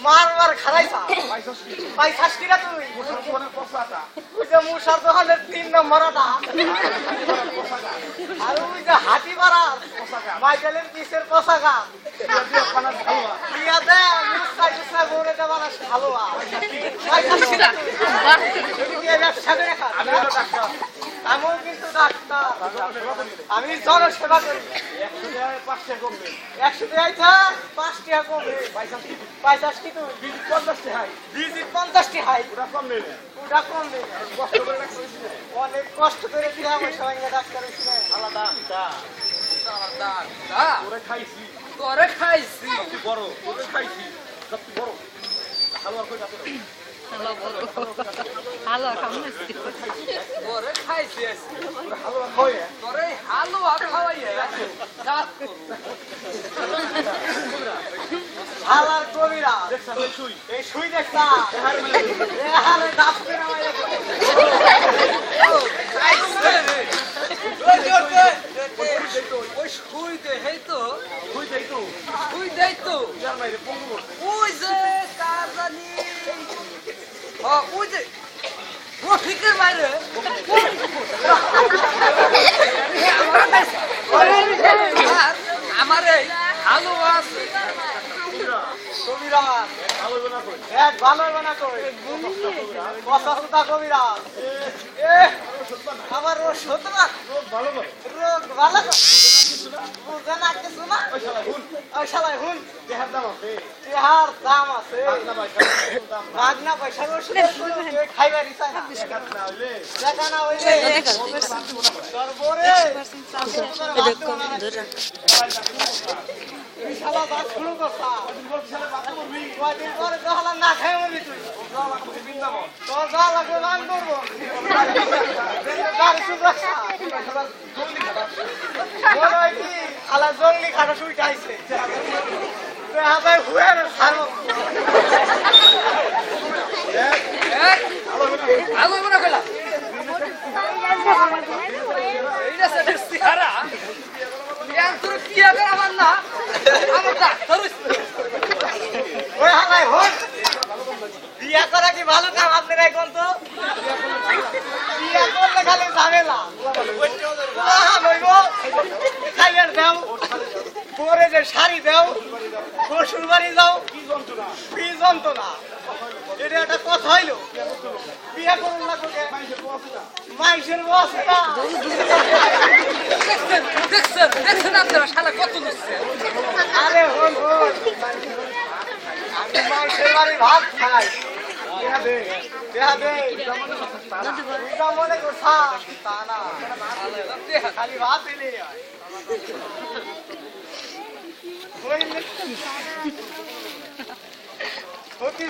মারবার খারাইছা পাইছাস কি না তুই ওই যে মুসার দোকানের 3 নম্বর আর ওই যে হাতি মারা মাইকেলের পিসের পোশাকা দিয়া দে মুসাই মুসাই বলে দেওয়া ভালো পাইছাস কি না ব্যবসা করে খা আমিও কিন্তু ডাক্তার আমি জনসেবা করি 100 টাকা 5 টাকা কমবে পয়সা কি তুই 50 টাকা ওটা কম নেই অনেক কষ্ট করে দিলাম ওই সঙ্গে ডাক্তার আলাদা তোরে খাইছি বড় তোরে খাইছি সবচেয়ে বড় হালুয়া কই যাবে হালুয়া খামছি তোরে খাইছি হালুয়া খাওয়া তোরে হালুয়া খাওয়াইয়া দাঁত হালার কবিরা এই শুই দেখছা হালে দাঁত করে নামাইয়া ওই শুই দে হেই তো শুই দেই তো ওই যে কার জানি ওই যে ও ফিকের মাইরে আমার এই হালুয়া কবিরাজ ভালো বানা কই কথা কবিরাজ আমার ওষুধ না রোগ ভালো বুঝে না কিছু না ওই শালাই হুন দেহার দাম আছে মাগনা পয়সা খাইবার ইচ্ছা দেখা না হইলে শালা বাদ শুরু করছা কয়দিন পরে দহলা না খাই বলি তুই তোর যা লাগবে মান করবো খালা জঙ্গলি খাটা শুইটা আইছে হাতায় হুয়ে সারো আমার না আমার ডাক্তার ওই হালাই হোক বিয়া করা কি ভালো কাম আপনারা এখন তো বিয়া করলে খালি ঝামেলা খাইয়ার দাও পরে যে শাড়ি দাও শ্বশুর বাড়ি যাও কি যন্ত্রণা এটা একটা কথা হইলো বিয়া করুন না তোকে মাইসের বস্তা দেখছেন আপনারা শালা কত দিচ্ছে আরে হন আমি মাইসের বাড়ি ভাত খাই মনে করছা তা না খালি ভাত এলে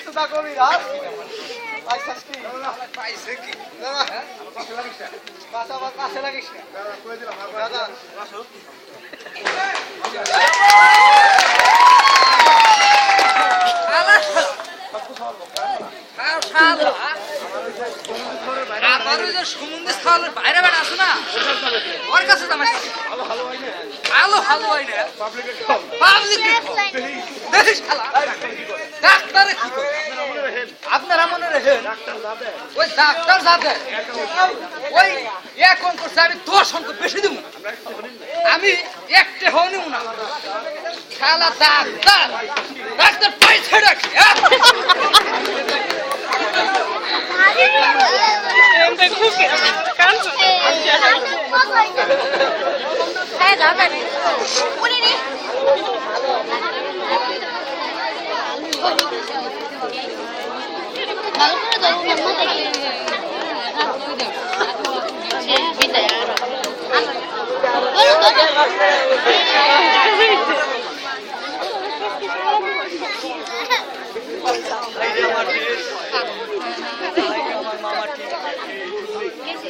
সুদা কবিরাজ পাইছে কি কাছে লাগিস দাদা আমার যে সমুদ্র স্থল বাইরে বাইরে আছে না ওর কাছে ভালো হয় না ডাক্তার আপনারা মনে রাখেন ওই ডাক্তার যাবে ওই এক অঙ্ক আমি 10 অঙ্ক বেশি দিব আমি একটা হও নিব না শালা ডাক্তার পয়সা রাখি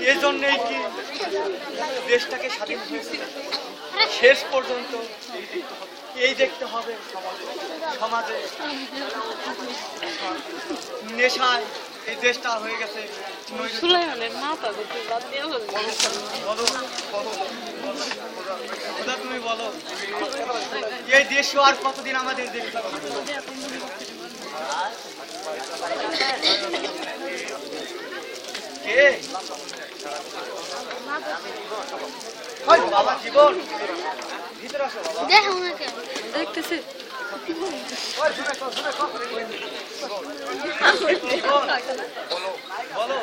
এই জন্যই কি দেশটাকে স্বাধীন হয়েছিল শেষ পর্যন্ত এই দেখতে হবে সমাজে নেশায় এই দেশটা হয়ে গেছে। তুমি বলো এই দেশ আর কতদিন আমাদের দেখতে হবে? বাবা জীবন ভিতরে আসো দেখতেছি বলো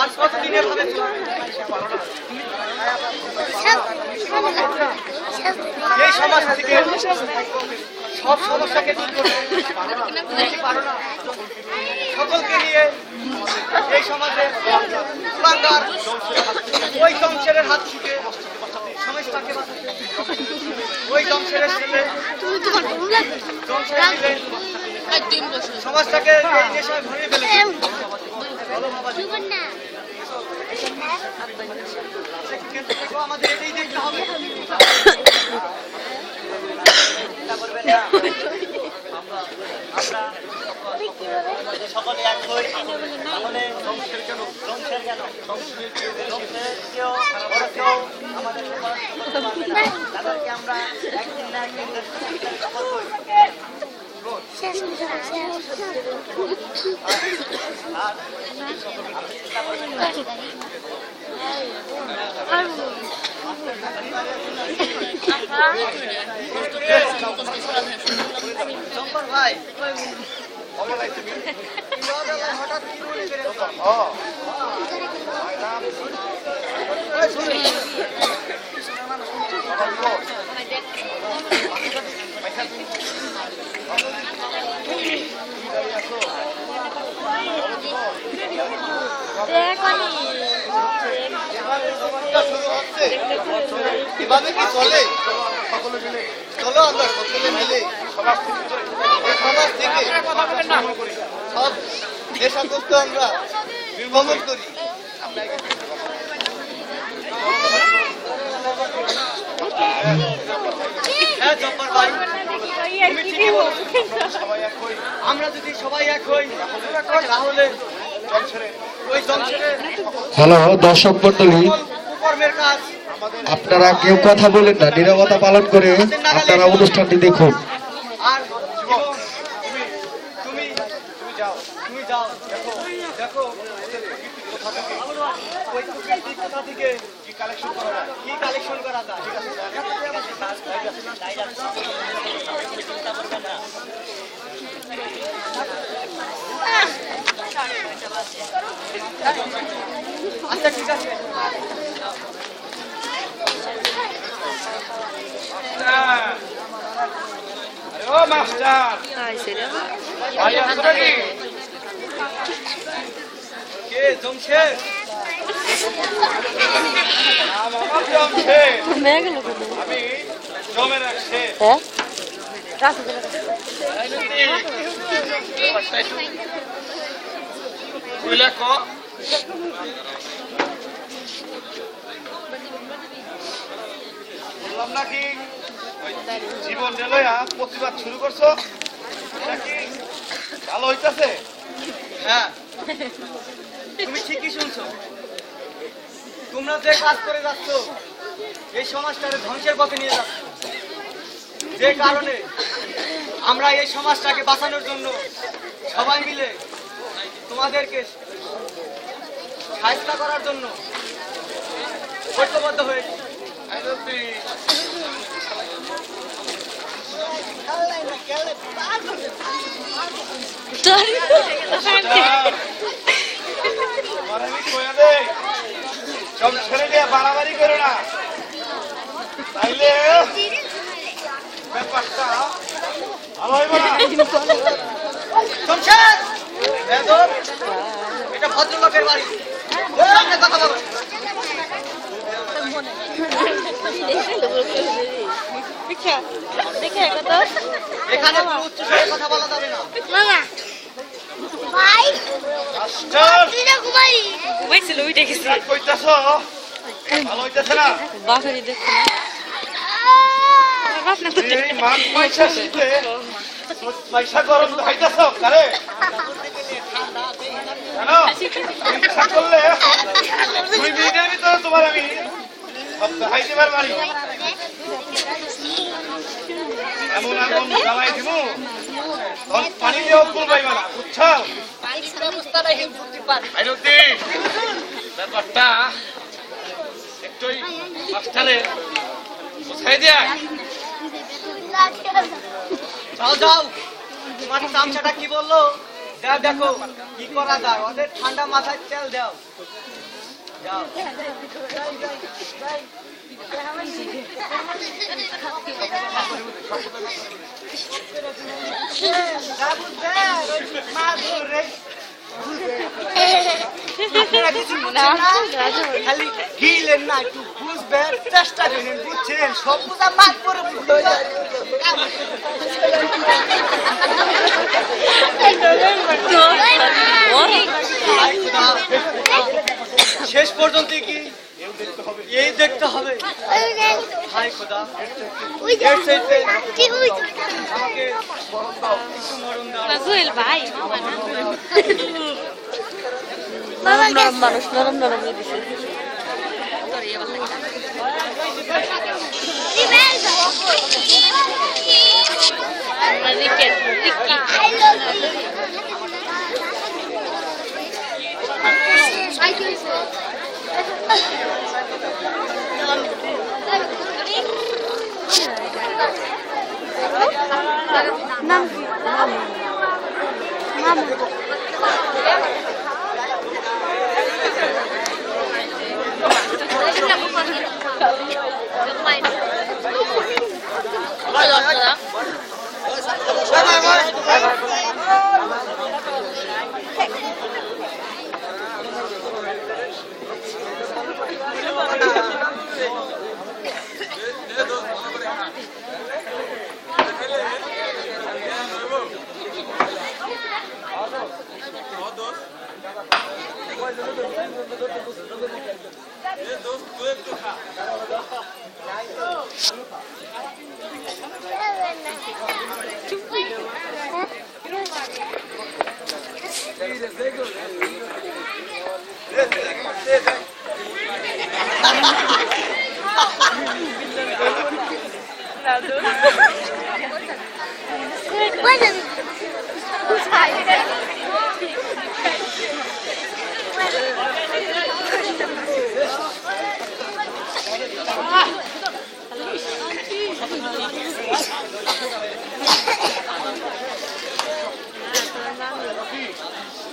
আর কতদিনের ভাবে এই সমাজ থেকে সব সমস্যাকে দূর করতে পারো না। সকলকে নিয়ে এই সমাজে ইমানদার ওই জমশেরের হাত থেকে সমাজটাকে বাঁচাতে ওই জমশেরের ছেলে জমশের দিলে সমাজটাকে এই নেশায় ভরিয়ে ফেলেছে। বলো বাবা আমাদের এটাই দেখতে হবে। সকলে এক হই তাহলে ধ্বংসের কেন কেউ আমাদের তাদেরকে আমরা একদিন না একদিন ভাই হঠাৎ কি বলে কিভাবে কি চলে সকলে মিলে চলো আমরা সকলে মিলে সমাজ থেকে সব নেশাগ্রস্ত আমরা নির্মূল করি। আমরা যদি সবাই এক হই তাহলে হ্যালো দর্শক মন্ডলী, আপনারা কেউ কথা বলেন না, নীরবতা পালন করে আপনারা অনুষ্ঠানটি দেখুন। আর তুমি যাও দেখো দেখো কোথা থেকে কি কালেকশন করা যায় ঠিক আছে আচ্ছা ঠিক আছে ও মাস্টার কে জমশেদ আমি জমে রাখছে বললাম নাকি জীবন লইয়া প্রতিবাদ শুরু করছো নাকি ভালো হইতাছে? হ্যাঁ তুমি ঠিকই শুনছো। তোমরা যে কাজ করে যাচ্ছ এই সমাজটাকে ধ্বংসের পথে নিয়ে যাচ্ছ, যে কারণে আমরা এই সমাজটাকে বাঁচানোর জন্য সবাই মিলে তোমাদেরকে সাহায্য করার জন্য ঐক্যবদ্ধ হয়েছি। বাড়াবাড়ি করো না, তাইলে ব্যাপারটা ভালো হইব না। এটা ভদ্রলোকের বাড়ি, কথা বলো। এখানে উচ্চ স্বরে কথা বলা যাবে না। ভাই মাস্টার তুই ঘুমাই ঘুমাইছিল উঠে গেছে কইতাছ ভালো হইতাছে না বাপেরই দেখছে না বাপ না তো এই মান পয়সা শিখে পয়সা গরম খাইতাছ কারে জানো ইচ্ছা করলে 2 মিনিটের ভিতরে তোমার আমি সব দেখাই দিবার পারি এমন আগুন জ্বালাই দিব পানি দিয়েও কুল পাইবা না বুঝছো আইনতি ব্যাপারটা একটু মাস্টারে বুঝাই দিয়া যাও যাও তোমার চামচাটা কি বললো যাও দেখো কি করা যায় ওদের ঠান্ডা মাথায় তেল দাও যাও খালি গিলেন না একটু বুঝবেন চেষ্টা করেন বুঝছেন সব বুঝা মাত করে শেষ পর্যন্ত কি এই দেখতে হবে হাই খোদা ওই যে কি ওই আমাকে একটু মরণ দাও জুয়েল ভাই নরম মানুষ নরম নরম দিছে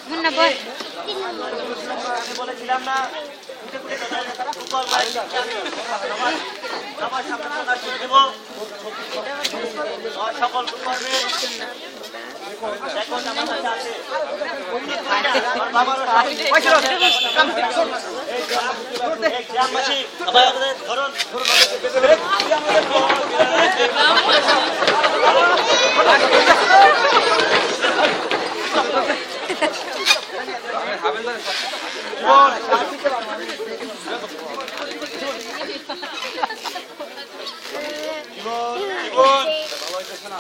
মুন্না বল বলেছিলাম না ফুটবল সবার সামনে প্রকাশ করে দেবো সকল ফুটবল এখন আমার কাছে আছে আমার বাবারও গ্রামবাসী সবাই ধরুন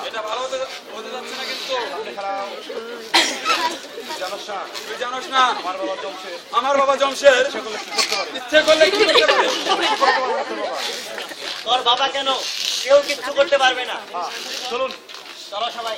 এটা ভালো হতে যাচ্ছে না কিন্তু তুই জানোস না আমার বাবা জমশের ইচ্ছে করলে কি করতে পারে তোর বাবা কেন কেউ কিচ্ছু করতে পারবে না চলুন চলো সবাই